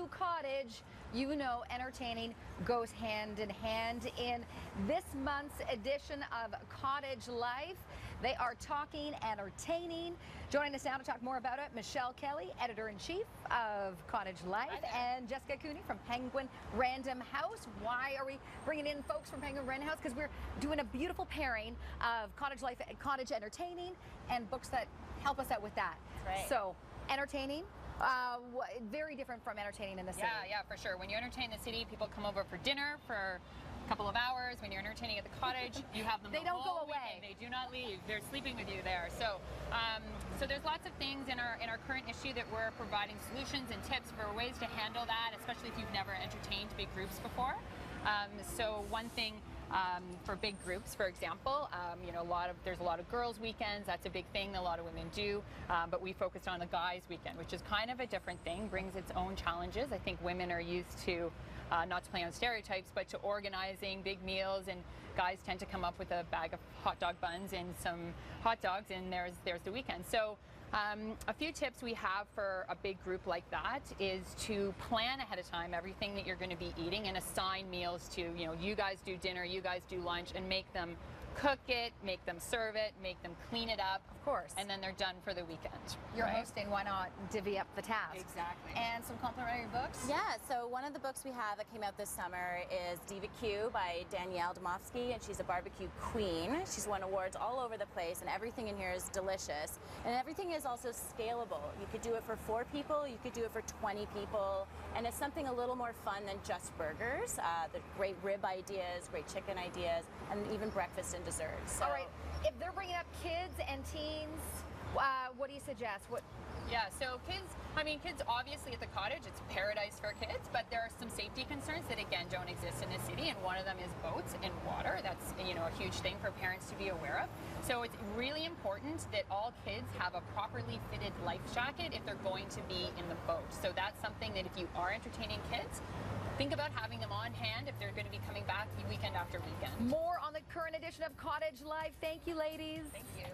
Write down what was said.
barbecue cottage, you know entertaining goes hand in hand. In this month's edition of Cottage Life, they are talking entertaining. Joining us now to talk more about it, Michelle Kelly, editor-in-chief of Cottage Life, and Jessica Cooney from Penguin Random House. Why are we bringing in folks from Penguin Random House? Because we're doing a beautiful pairing of Cottage Life and cottage entertaining and books that help us out with that. That's right. So, entertaining. Very different from entertaining in the city. Yeah, for sure. When you entertain the city, people come over for dinner for a couple of hours. When you're entertaining at the cottage, you have them They the don't whole go away. weekend. They do not leave. They're sleeping with you there. So, so there's lots of things in our current issue that we're providing solutions and tips for ways to handle that, especially if you've never entertained big groups before. So one thing for big groups, for example, you know, there's a lot of girls' weekends. That's a big thing. A lot of women do, but we focused on the guys' weekend, which is kind of a different thing. Brings its own challenges. I think women are used to not to play on stereotypes, but to organizing big meals, and guys tend to come up with a bag of hot dog buns and some hot dogs, and there's the weekend. So. A few tips we have for a big group like that is to plan ahead of time everything that you're going to be eating and assign meals to, you know, you guys do dinner, you guys do lunch, and make them cook it, make them serve it, make them clean it up. Of course. And then they're done for the weekend. You're right? hosting, why not divvy up the task? Exactly. And some complimentary books? Yeah, so one of the books we have that came out this summer is Diva Q by Danielle Domofsky, and she's a barbecue queen. She's won awards all over the place, and everything in here is delicious. And everything is also scalable. You could do it for 4 people, you could do it for 20 people, and it's something a little more fun than just burgers. The great rib ideas, great chicken ideas, and even breakfast and desserts. So, all right, if they're bringing up kids and teens, what do you suggest? Yeah, so kids obviously at the cottage, it's paradise for kids, but there are some safety concerns that again don't exist in the city, and one of them is boats and water. That's, you know, a huge thing for parents to be aware of. So it's really important that all kids have a properly fitted life jacket if they're going to be in the boat. So that's something that if you are entertaining kids, think about having them on hand if they're going to be coming back weekend after weekend. More on the current edition of Cottage Life. Thank you, ladies. Thank you.